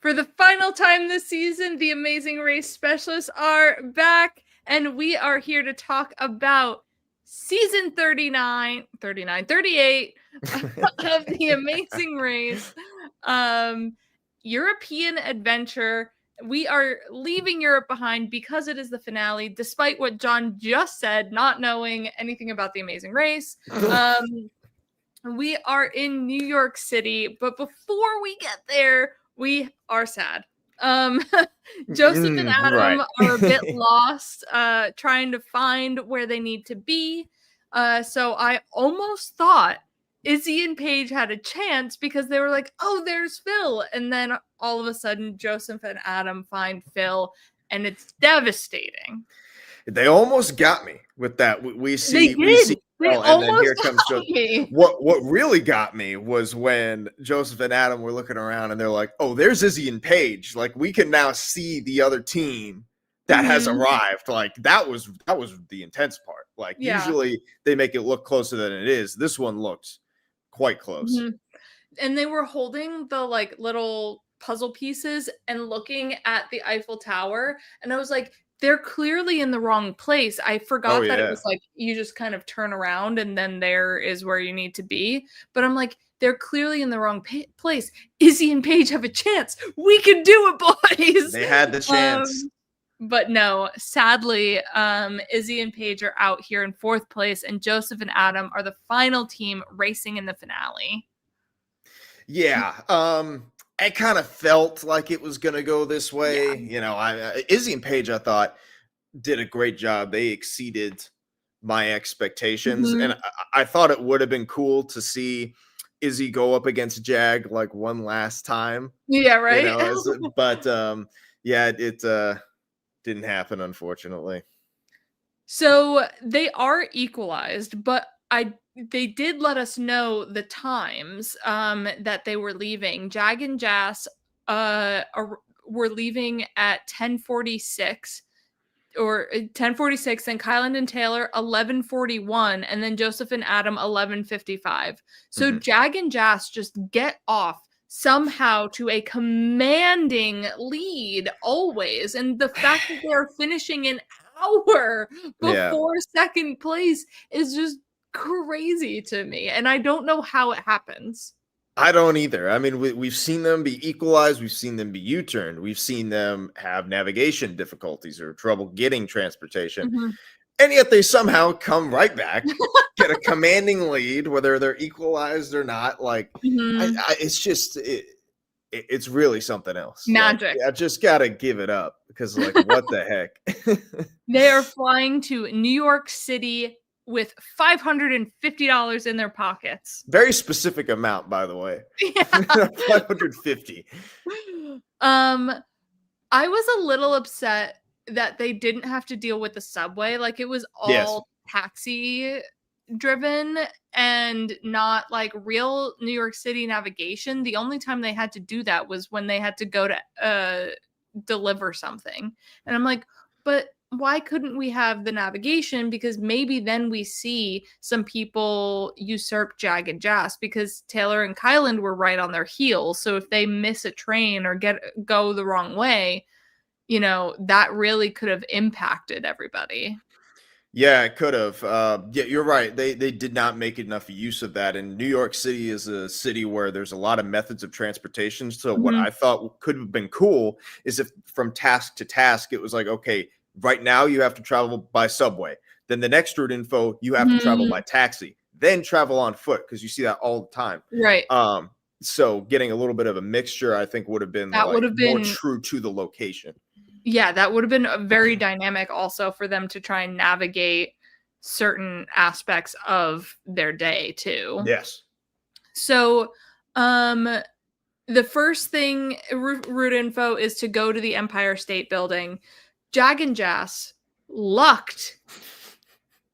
For the final time this season, the Amazing Race specialists are back, and we are here to talk about season 38 of the Amazing Race. European adventure. We are leaving Europe behind because it is the finale, despite what John just said, not knowing anything about the Amazing Race. We are in New York City, but before we get there, we are sad. Joseph and Adam are a bit lost, trying to find where they need to be. So I almost thought Izzy and Paige had a chance because they were like, oh, there's Phil. And then all of a sudden, Joseph and Adam find Phil, and it's devastating. They almost got me with that. We see Phil, and then here comes Joseph. What really got me was when Joseph and Adam were looking around and they're like, oh, there's Izzy and Paige. Like, we can now see the other team that has arrived. Like, that was the intense part. Like, usually they make it look closer than it is. This one looked quite close. And they were holding the like little puzzle pieces and looking at the Eiffel Tower, and I was like, they're clearly in the wrong place. I forgot that it was like you just kind of turn around and then there is where you need to be. But I'm like, they're clearly in the wrong place. Izzy and Paige have a chance. We can do it, boys. They had the chance. But no, sadly, Izzy and Paige are out here in fourth place, and Joseph and Adam are the final team racing in the finale. Yeah. I kind of felt like it was going to go this way. You know, Izzy and Paige, I thought, did a great job. They exceeded my expectations. And I thought it would have been cool to see Izzy go up against Jag like one last time. Yeah, right. You know, but it didn't happen, unfortunately. So they are equalized, but they did let us know the times that they were leaving. Jag and Jas were leaving at 10:46 or 10:46, and Kyland and Taylor 11:41, and then Joseph and Adam 11:55. So Jag and Jas just get off somehow to a commanding lead always, and the fact that they're finishing an hour before second place is just crazy to me, and I don't know how it happens. I don't either. I mean, we've seen them be equalized, we've seen them be U-turned, we've seen them have navigation difficulties or trouble getting transportation, and yet they somehow come right back, get a commanding lead, whether they're equalized or not. Like, it's just it's really something else. Magic. Like, I just gotta give it up because, like, what the heck? They are flying to New York City with $550 in their pockets. Very specific amount, by the way. Yeah. 550. I was a little upset that they didn't have to deal with the subway. Like, it was all taxi driven and not like real New York City navigation. The only time they had to do that was when they had to go to deliver something. And I'm like, but why couldn't we have the navigation? Because maybe then we see some people usurp Jag and Jas, because Taylor and Kyland were right on their heels. So if they miss a train or go the wrong way, you know, that really could have impacted everybody. Yeah, it could have. Yeah, you're right. They did not make enough use of that. And New York City is a city where there's a lot of methods of transportation. So what I thought could have been cool is if from task to task, it was like, okay, right now you have to travel by subway. Then the next route info, you have to travel by taxi, then travel on foot, because you see that all the time. Right. So getting a little bit of a mixture, I think, would have been more true to the location. Yeah, that would have been very dynamic also for them to try and navigate certain aspects of their day too. Yes. So the first thing, route info, is to go to the Empire State Building. Jag and Jas lucked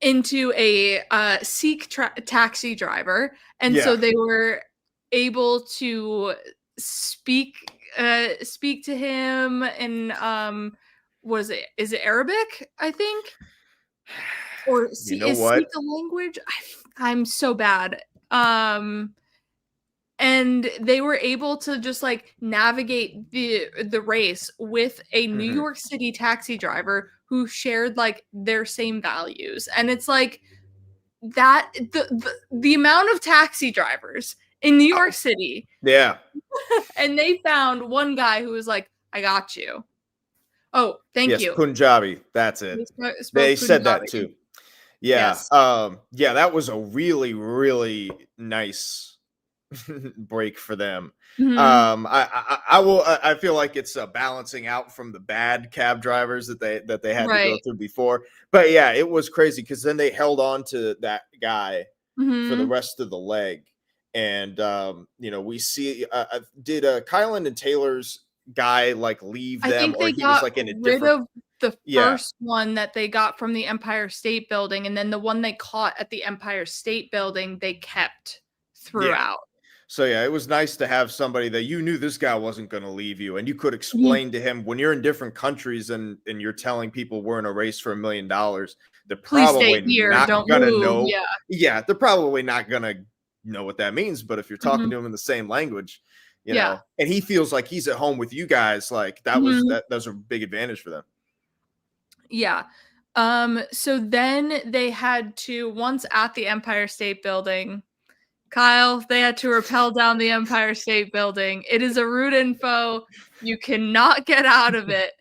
into a Sikh taxi driver, and so they were able to speak to him in is it Arabic, I think, or is Sikh a language? I'm so bad. and they were able to just like navigate the race with a New Mhm. York City taxi driver who shared like their same values. And it's like that the amount of taxi drivers in New York City, Yeah. and they found one guy who was like, I got you. Oh, thank Yes, you. Punjabi. That's it. He They spoke said that Punjabi. too. Yeah. Yes. Yeah, that was a really, really nice break for them. Hmm. I feel like it's balancing out from the bad cab drivers that they had to go Right. through before. But yeah, it was crazy because then they held on to that guy for the Hmm. rest of the leg, and we see did Kylan and Taylor's guy like leave I them, think or they he was got like in a rid different? of the Yeah, first one that they got from the Empire State Building, and then the one they caught at the Empire State Building, they kept yeah. throughout. So yeah, it was nice to have somebody that you knew this guy wasn't going to leave you, and you could Mhm. explain to him when you're in different countries and you're telling people we're in a race for $1 million. They're Please stay probably here. not Don't gonna move. know. Yeah. Yeah, they're probably not gonna know what that means. But if you're talking Mhm. to him in the same language, Yeah. and he feels like he's at home with you guys, like Mhm. that was a big advantage for them. Yeah. So then they had to, once at the Empire State Building, Kyle, they had to rappel down the Empire State Building. It is a route info. You cannot get out of it.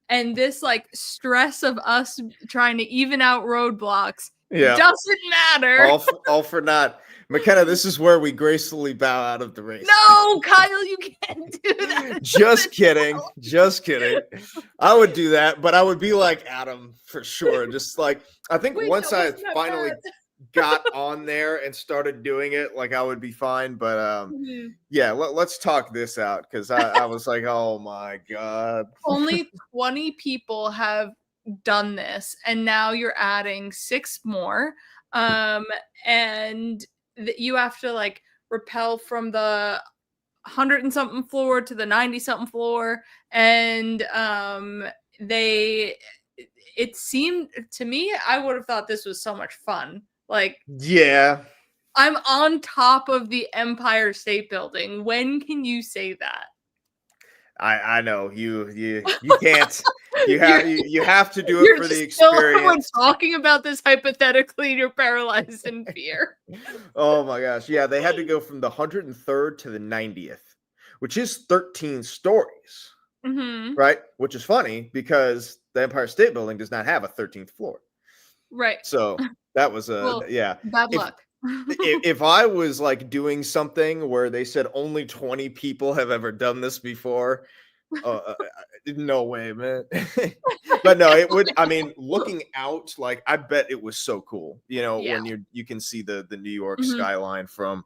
And this like stress of us trying to even out roadblocks Yeah, doesn't matter. all for naught. McKenna, this is where we gracefully bow out of the race. No, Kyle, you can't do that. It Just doesn't kidding. Just kidding. I would do that, but I would be like Adam for sure. Just like I think Wait, once that I wasn't at finally first. got on there and started doing it, like I would be fine. But Mhm. yeah, let's talk this out because I was like, oh my god. Only 20 people have done this, and now you're adding 6 more. Um, and you have to like repel from the 100 and something floor to the 90 something floor, and they it seemed to me, I would have thought this was so much fun. Like, Yeah, I'm on top of the Empire State Building. When can you say that? I know you can't. you're You have to do it you're for the just still we're experience. talking about this hypothetically, and you're paralyzed in fear. Oh my gosh. Yeah, they had to go from the 103rd to the 90th, which is 13 stories, Mhm. right? Which is funny because the Empire State Building does not have a 13th floor. Right. So that was Well, yeah. bad If luck. if I was like doing something where they said only 20 people have ever done this before, no way, man. But no, it would. I mean, looking out, like I bet it was so cool. Yeah. When you can see the New York Mhm. skyline from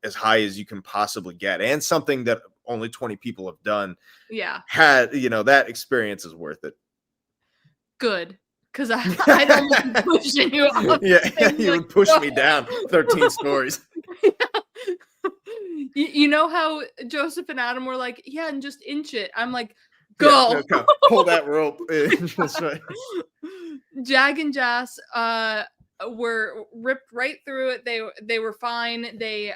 as high as you can possibly get, and something that only 20 people have done. Yeah. Had that experience is worth it. Good. 'Cause I don't be pushing you off Yeah, and be you like, would push "Go." me down 13 stories. You know how Joseph and Adam were like, "Yeah, and just inch it." I'm like, Yeah, no, "Go." come pull that rope. That's right. Jag and Jas were ripped right through it. They were fine. They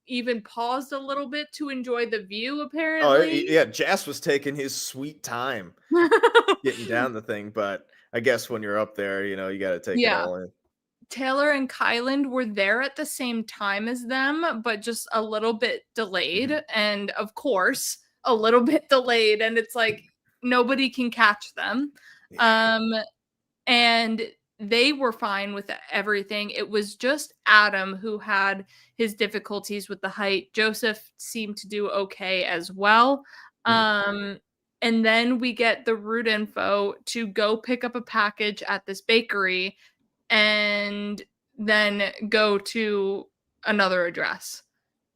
even paused a little bit to enjoy the view, Oh, apparently. yeah, Jas was taking his sweet time getting down the thing, but I guess when you're up there, you got to take it Yeah. all in. Taylor and Kyland were there at the same time as them, but just a little bit delayed. Mhm. And of course, a little bit delayed. And it's like nobody can catch them. Yeah. Um, and they were fine with everything. It was just Adam who had his difficulties with the height. Joseph seemed to do okay as well. Mhm. Um, and then we get the route info to go pick up a package at this bakery and then go to another address.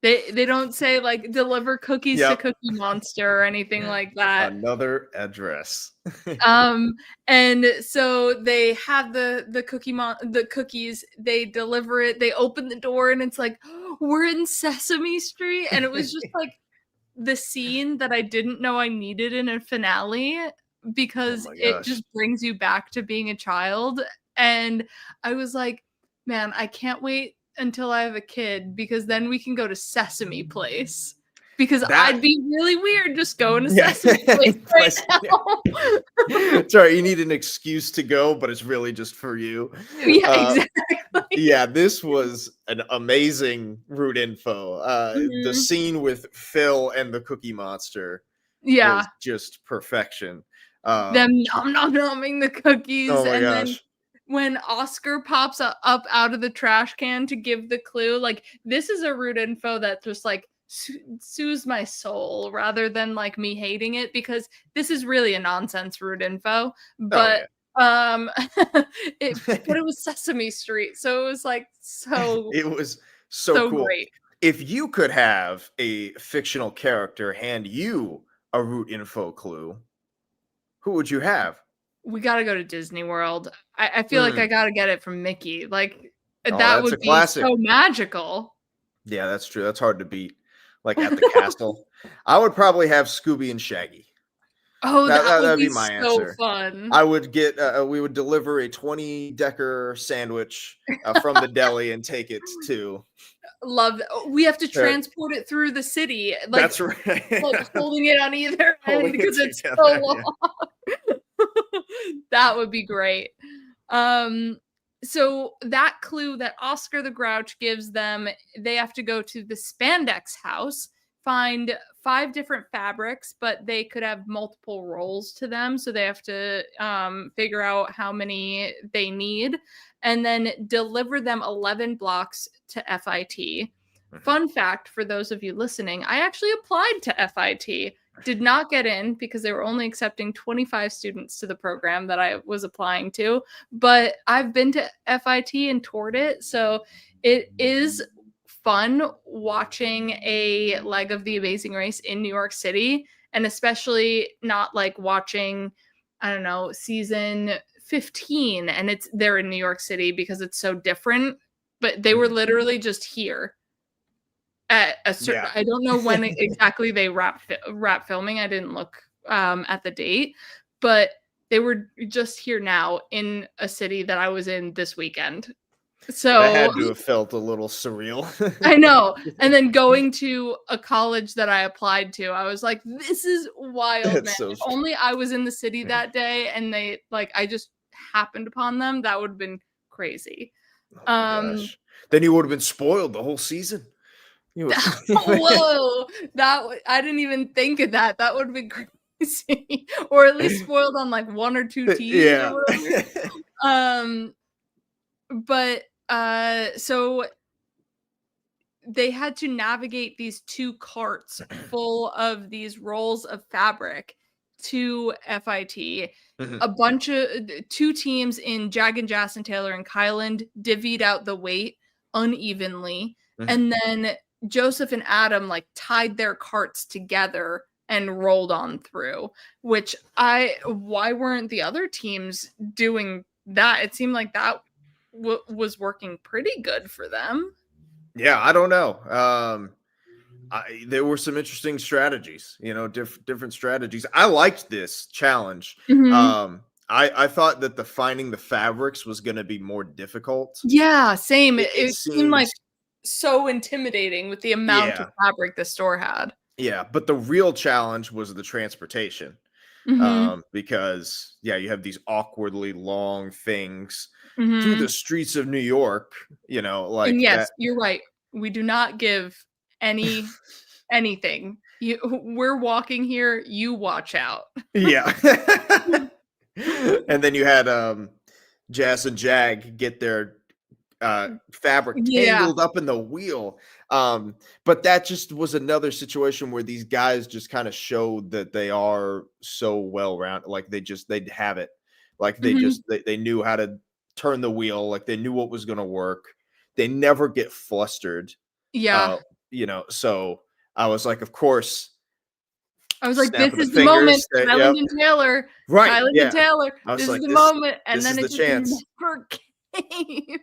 They don't say like deliver cookies to Yep. Cookie Monster or anything like that. Another address. Um, and so they have the cookies, they deliver it, they open the door, and it's like, we're in Sesame Street. And it was just like the scene that I didn't know I needed in a finale Oh because my it gosh. just brings you back to being a child. And I was like, man, I can't wait until I have a kid, because then we can go to Sesame Place. Because That I'd be really weird just going to yeah. Sesame Place right Yeah. now. Sorry, you need an excuse to go, but it's really just for you. Yeah, Uh, exactly. yeah, this was an amazing route info. The Mhm. scene with Phil and the Cookie Monster was Yeah. just perfection. Them Um, nom nom nomming the cookies, oh my and then gosh. when Oscar pops up out of the trash can to give the clue, like, this is a root info that just, like, soothes my soul rather than, like, me hating it, because this is really a nonsense root info, Oh but, yeah. um, it was Sesame Street, so it was, like, so It was so so cool. great. If you could have a fictional character hand you a route info clue, who would you have? We gotta go to Disney World. I feel like I Mm. gotta get it from Mickey, like, Oh, that that's a would be classic. so magical. Yeah, that's true. That's hard to beat. Like at the castle. I would probably have Scooby and Shaggy. Oh, that would That'd be be my so answer. fun. I would get we would deliver a 20-decker sandwich from the deli and take it to Love that. Oh, we have to there. transport it through the city, That's right. like, holding it on either end Holding it because it's so together. Yeah. long. That would be great. Um, so that clue that Oscar the Grouch gives them, they have to go to the spandex house, find 5 different fabrics, but they could have multiple rolls to them, so they have to figure out how many they need, and then deliver them 11 blocks to FIT. Mhm. Fun fact for those of you listening, I actually applied to FIT. Did not get in because they were only accepting 25 students to the program that I was applying to, but I've been to FIT and toured it, so it is fun watching a leg of the Amazing Race in New York City, and especially not like watching, I don't know, season 15 and they're in New York City, because it's so different, but they were Mhm. literally just here at a certain, Yeah. I don't know when exactly they wrap filming, I didn't look, at the date, but they were just here now in a city that I was in this weekend. That So, had to have felt a little surreal. I know, and then going to a college that I applied to, I was like, "This is wild, man." It's so If only I was in the city that day and I just happened upon them, that would've been crazy. oh my Um gosh. Then you would have been spoiled the whole season. You would Whoa, I didn't even think of that. That would be crazy. Or at least spoiled on, like, 1 or 2 teams or yeah. whatever. Um, but, so they had to navigate these 2 carts full of these rolls of fabric to FIT. Mhm, A bunch of 2 teams in Jag and Jass and Taylor and Kyland divvied out the weight unevenly, mhm. and then Joseph and Adam, like, tied their carts together and rolled on through, which I why weren't the other teams doing that? It seemed like that was working pretty good for them. Yeah, I don't know. There were some interesting strategies, different strategies. I liked this challenge. Mhm. I thought that the finding the fabrics was going to be more difficult. Yeah, same. It It seemed seemed, like so intimidating with the amount of yeah, fabric the store had. yeah. But the real challenge was the transportation, Mhm, because yeah, you have these awkwardly long things through the mhm. streets of New York. And Like yes, that. you're right. We do not give anything. You We're walking here, you watch out. Yeah. And then you had Jazz and Jag get their fabric Yeah. tangled up in the wheel. But that just was another situation where these guys just kind of showed that they are so well rounded. Like they'd have it. Like Mhm. they knew how to turn the wheel, like they knew what was gonna work. They never get flustered. Yeah. Uh, so I was like, of course, I was like, snap "This of the is the moment, fingers. That, Kyland yep. and Taylor, Right. Kyland and Yeah. Taylor, I was this is like, the this moment," and this then is it the just chance. never came.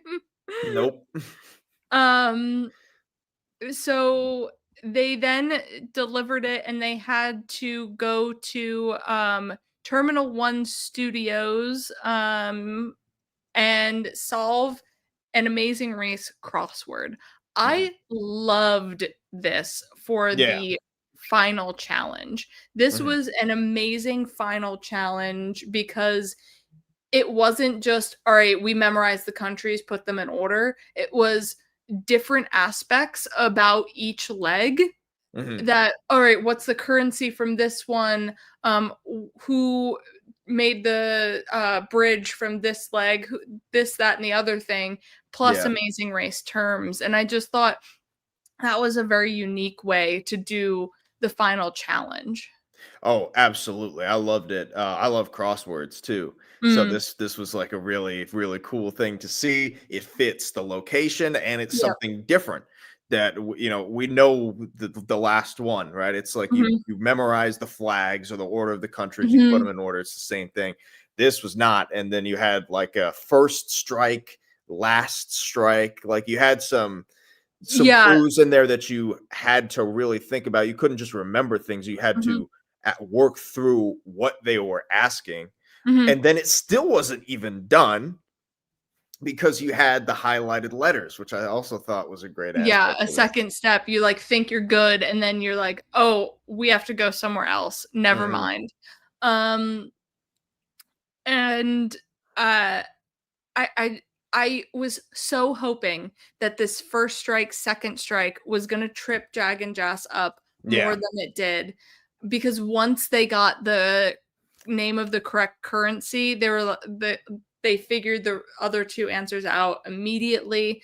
Nope. Um so they then delivered it, and they had to go to Terminal 1 Studios and solve an Amazing Race crossword. I loved this for Yeah. the final challenge. This Mhm. was an amazing final challenge because it wasn't just, all right, we memorized the countries, put them in order. It was different aspects about each leg Mhm. that, all right, what's the currency from this one? Who made the bridge from this leg? This, that, and the other thing, plus Yeah. Amazing Race terms. And I just thought that was a very unique way to do the final challenge. Oh, absolutely. I loved it. I love crosswords too. So Mm, this was like a really really cool thing to see. It fits the location and it's yep. something different that we know the last one, right? It's like Mhm, you memorize the flags or the order of the countries, you put them mhm. in order. It's the same thing. This was not. And then you had like a first strike, last strike. Like you had some Yeah. clues in there that you had to really think about. You couldn't just remember things. You had Mhm, to work through what they were asking. mhm. And then it still wasn't even done because you had the highlighted letters, which I also thought was a great Yeah, aspect a of this. second step, you, like, think you're good, and then you're like, "Oh, we have to go somewhere else. Never Mhm. mind." Um, and, uh, I I I was so hoping that this first strike, second strike was gonna trip Jag and Jas up more Yeah. than it did, because once they got the name of the correct currency, they figured the other 2 answers out immediately.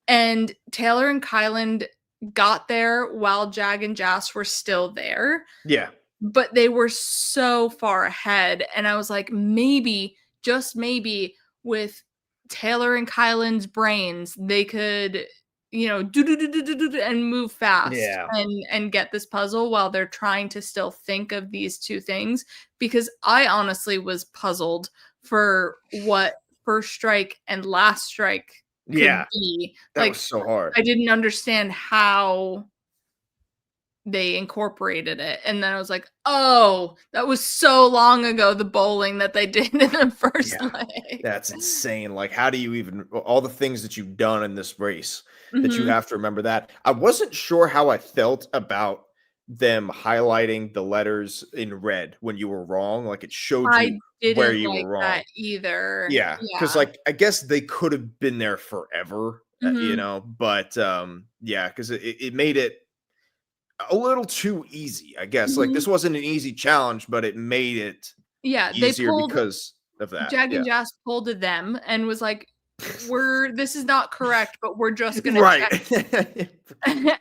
And Taylor and Kyland got there while Jag and Jas were still there, Yeah. but they were so far ahead. And I was like, maybe, just maybe, with Taylor and Kyland's brains, they could, do do do do do do and move fast Yeah. and get this puzzle while they're trying to still think of these two things. Because I honestly was puzzled for what first strike and last strike could Yeah. be. That was Like, so hard. I didn't understand how they incorporated it, and then I was like, "Oh, that was so long ago, the bowling that they did in the first Yeah. leg." That's insane. Like, how do you even all the things that you've done in this race that you Mhm. have to remember that? I wasn't sure how I felt about them highlighting the letters in red when you were wrong. Like it showed you I where didn't you were like wrong. that either. Yeah, because Yeah. like I guess they could have been there forever, Mhm. but yeah, because it made it a little too easy, I guess. Like this Mhm. wasn't an easy challenge, but it made it Yeah, they easier pulled because of that. Jag Yeah. and Jas pulled to them and was like, this is not correct, but we're just gonna Right. check."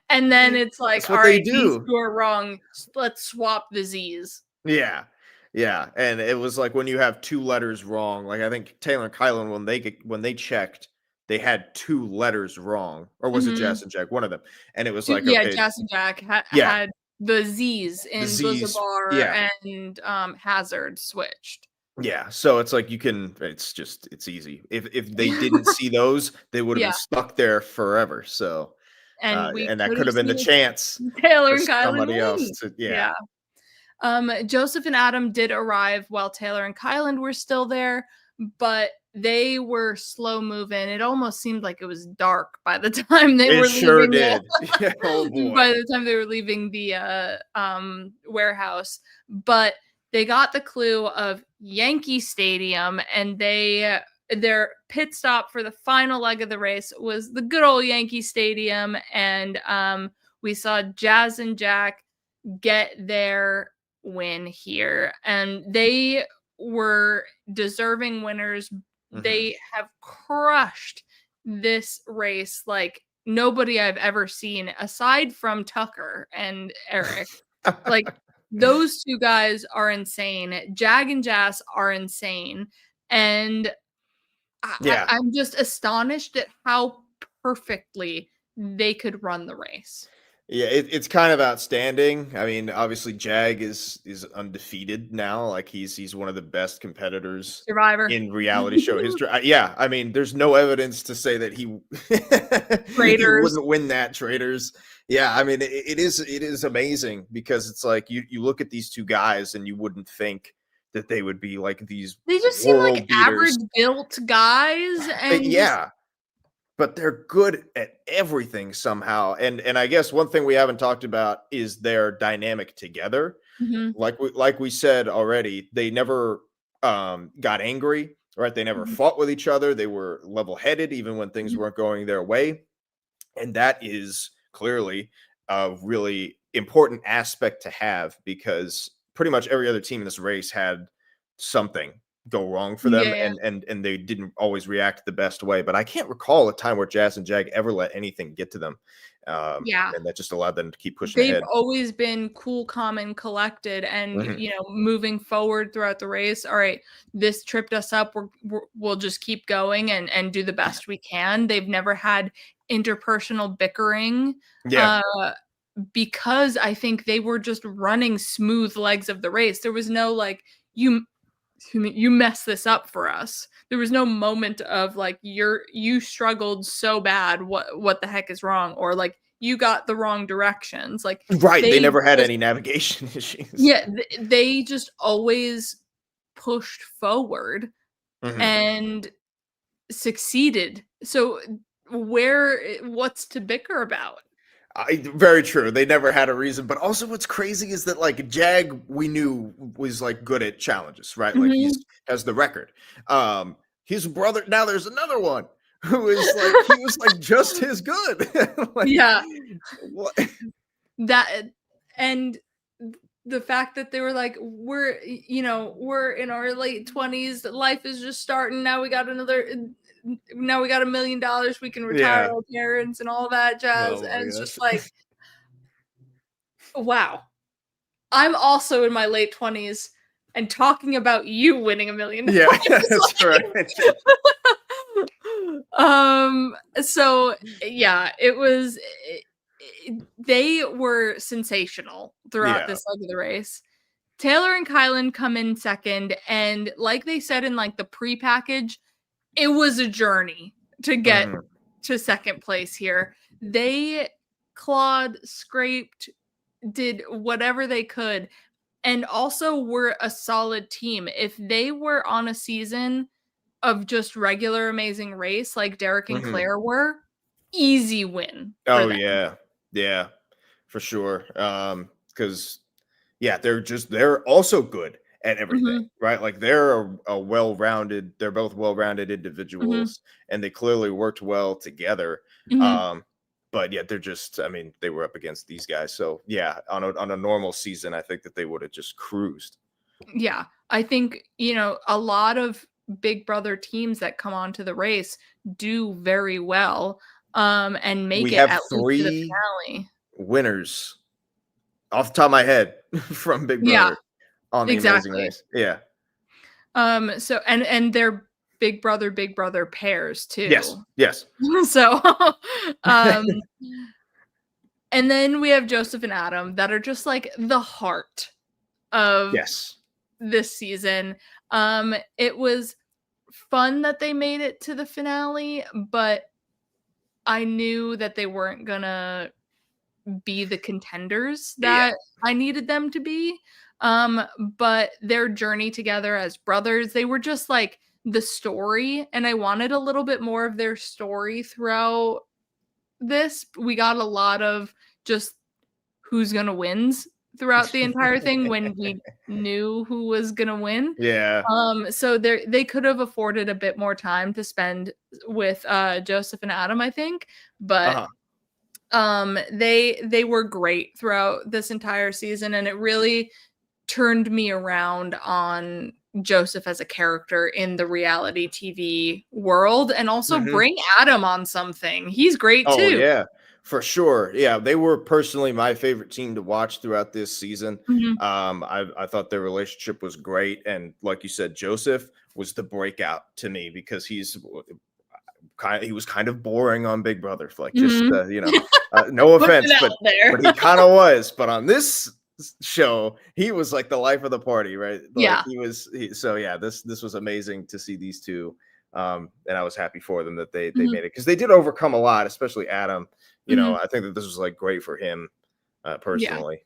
And then it's like, That's what they "Alright, these do. 2 are wrong, let's swap the Z's." Yeah. Yeah, and it was like when you have 2 letters wrong, like, I think Taylor and Kylan, when they checked, they had 2 letters wrong, or was it Mhm. Jess and Jack? One of them, and it was Ju like, Yeah, okay, Jas and Jack yeah, had the Z's the in Z's, Buzabar yeah, and, Hazard switched. yeah, so it's like you can it's easy. If they didn't see those, they would have Yeah, been stuck there forever, so, and we and that could could have have been the seen chance Taylor for and Kylan somebody else win. to yeah. Yeah. Joseph and Adam did arrive while Taylor and Kylan were still there, but they were slow moving. It almost seemed like it was dark by the time they It were sure leaving the did. Yeah, oh by boy. the time they were leaving the warehouse. But they got the clue of Yankee Stadium, and their pit stop for the final leg of the race was the good old Yankee Stadium, and we saw Jazz and Jack get their win here, and they were deserving winners. Mhm. They have crushed this race like nobody I've ever seen aside from Tucker and Eric. Like, those 2 guys are insane. Jag and Jas are insane, and Yeah. I'm just astonished at how perfectly they could run the race. Yeah, it's kind of outstanding. I mean, obviously Jag is undefeated now. Like he's one of the best competitors Survivor. in reality show history. Yeah, I mean, there's no evidence to say that he he Raiders. wouldn't win that traders. Yeah, I mean, it is amazing because it's like you look at these 2 guys and you wouldn't think that they would be like these They just seem like world beaters. average built guys and just Yeah, but they're good at everything somehow. And I guess one thing we haven't talked about is their dynamic together. Mhm. Like we said already, they never got angry, right? They never Mhm. fought with each other. They were level-headed even when things Mhm. weren't going their way. And that is clearly a really important aspect to have, because pretty much every other team in this race had something go wrong for Yeah, them, yeah. and they didn't always react the best way. But I can't recall a time where Jazz and Jag ever let anything get to them, Yeah. and that just allowed them to keep pushing They've ahead. always been cool, calm, and collected, and, Mhm. moving forward throughout the race. All right, this tripped us up. We'll just keep going and do the best we can. They've never had interpersonal bickering, Yeah. uh, because I think they were just running smooth legs of the race. There was no like, you excuse me, you messed this up for us. There was no moment of like, you struggled so bad. What the heck is wrong? Or like, you got the wrong directions. Like Right. They they never had just, any navigation issues. yeah, they just always pushed forward Mhm. and succeeded. So what's to bicker about? Very true. They never had a reason. But also, what's crazy is that like Jag, we knew was like good at challenges, right? Like Mhm. he's has the record. His brother. Now there's another one who is like he was like just as good. Like Yeah, what? that and the fact that they were like, we're in our late 20s, life is just starting, now we got $1 million, we can retire Yeah. our parents and all that jazz, Oh and my it's gosh. just like, wow, I'm also in my late 20s and talking about you winning $1 million. Yeah, that's right. So yeah, they were sensational throughout Yeah. this leg of the race. Taylor and Kylan come in second, and like they said in like the pre-package, it was a journey to get Mhm. to second place here. They clawed, scraped, did whatever they could, and also were a solid team. If they were on a season of just regular Amazing Race like Derek and Mhm. Claire were, easy win for Oh them. yeah. Yeah. For sure. Because yeah, they're also good at everything, Mhm, right? Like they're a well-rounded, they're both well-rounded mhm, individuals, and they clearly worked well together. mhm. But yeah, they're just, I mean, they were up against these guys. So yeah, on a normal season, I think that they would have just cruised. Yeah, I think, a lot of Big Brother teams that come onto the race do very well, and make We it have at least to the three finale. winners off the top of my head from Big Yeah, Brother on the Amazing exactly. Race. Yeah. So and they're Big Brother pairs Yes. too. Yes. So, um, and then we have Joseph and Adam that are just like the heart of Yes. this season. It was fun that they made it to the finale, but I knew that they weren't gonna be the contenders Yeah. that I needed them to be. But their journey together as brothers, they were just like the story, and I wanted a little bit more of their story throughout this. We got a lot of just who's gonna wins throughout the entire thing when we knew who was gonna win. Yeah. So they could have afforded a bit more time to spend with Joseph and Adam, I think, but Uh-huh. they were great throughout this entire season, and it really turned me around on Joseph as a character in the reality TV world, and also Mhm. bring Adam on something. He's great Oh too. yeah, for sure. Yeah, they were personally my favorite team to watch throughout this season. Mhm. I thought their relationship was great, and like you said, Joseph was the breakout to me because he was kind of boring on Big Brother. Like just Mhm. no Putting it offense, out but there. he kind of was. But on this show, he was like the life of the party, right? Like Yeah. so yeah, this was amazing to see these two. And I was happy for them that they Mhm. made it, because they did overcome a lot, especially Adam. Mhm. I think that this was like great for him Yeah. personally.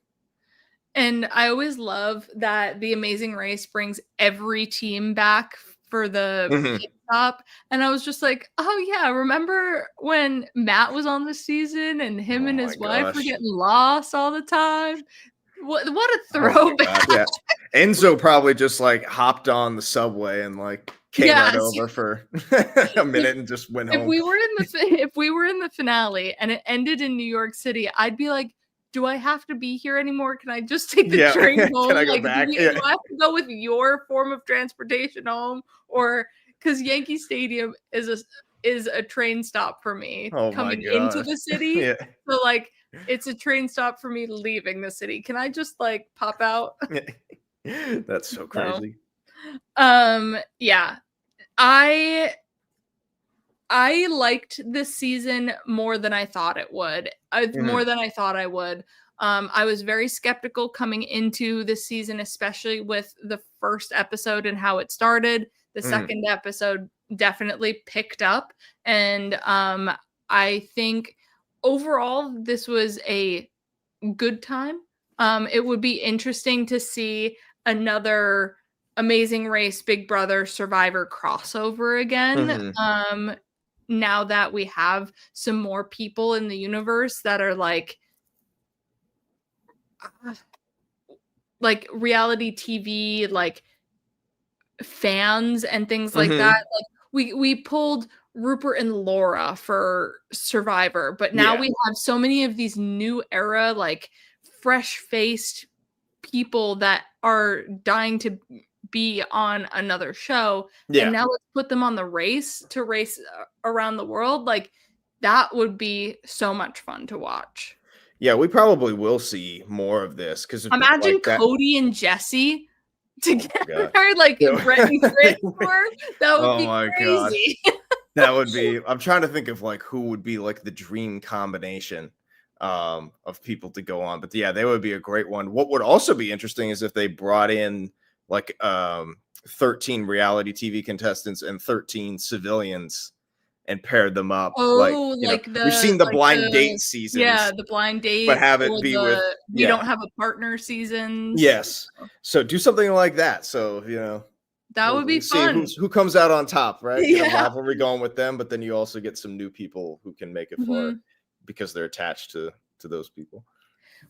And I always love that The Amazing Race brings every team back for the Mhm. pit stop, and I was just like, oh yeah, remember when Matt was on the season and him Oh and my his wife were gosh. getting lost all the time? What a Oh my throwback. god, yeah. Enzo probably just, like, hopped on the subway and, like, came right Yes. over for a minute and just went If home. we were in the if we were in the finale and it ended in New York City, I'd be like, "Do I have to be here anymore? Can I just take the Yeah. train Can home? I go Like, back? do Yeah. I have to go with your form of transportation home?" Or because Yankee Stadium is a train stop for me Oh my coming into gosh. the city. Yeah. So, like, it's a train stop for me leaving the city. Can I just, like, pop out? That's so No. crazy. Yeah. I I liked this season more than I thought it would. Mhm. More than I thought I would. I was very skeptical coming into this season, especially with the first episode and how it started. The Mhm. second episode definitely picked up, and I think overall this was a good time. It would be interesting to see another Amazing Race, Big Brother, Survivor crossover again. Mhm. Now that we have some more people in the universe that are uh, like reality TV, like fans and things like that. Mhm. Like we pulled Rupert and Laura for Survivor, but now Yeah. we have so many of these new era, like fresh-faced people that are dying to be on another show, and Yeah. now let's put them on the race to race around the world. Like that would be so much fun to watch. Yeah, we probably will see more of this because Imagine like that. Cody and Jesse Oh my together, god. like Brett and Chris Yeah. were. That would Oh be my god. crazy. That would be I'm trying to think of, like, who would be, like, the dream combination, of people to go on, but, yeah, they would be a great one. What would also be interesting is if they brought in, like, 13 reality TV contestants and 13 civilians and paired them up, like, Oh, we've seen the blind date yeah, seasons, the blind but dates have or it be with the we yeah. don't have a partner seasons. Yes. So do something like that, so, That would we'll be see fun. who comes out on top, right? Get a Yeah. rivalry going with them, but then you also get some new people who can make it far Mhm. because they're attached to those people.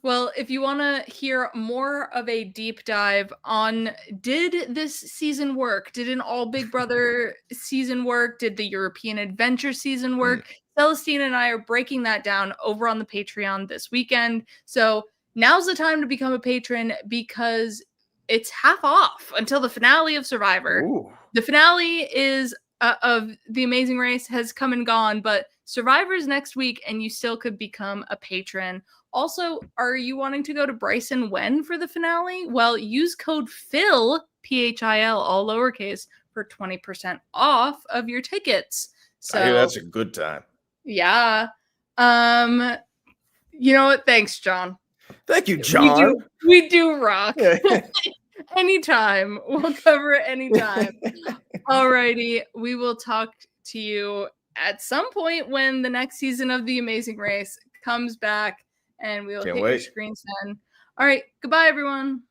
Well, if you want to hear more of a deep dive on did this season work? Did an All Big Brother season work? Did the European Adventure season Mm. work? Celestine and I are breaking that down over on the Patreon this weekend. So now's the time to become a patron because it's half off until the finale of Survivor. Ooh. The finale is of The Amazing Race has come and gone, but Survivor's next week, and you still could become a patron. Also, are you wanting to go to Bryson when for the finale? Well, use code PHIL, PHIL, all lowercase, for 20% off of your tickets. I hear So, that's a good time. yeah. Um, you know what? Thanks, John. Thank you, We do John. we do rock. Yeah. Anytime. We'll cover it anytime. Alrighty. We will talk to you at some point when the next season of The Amazing Race comes back and we'll Can't hit your wait. screens then. All right. Goodbye, everyone.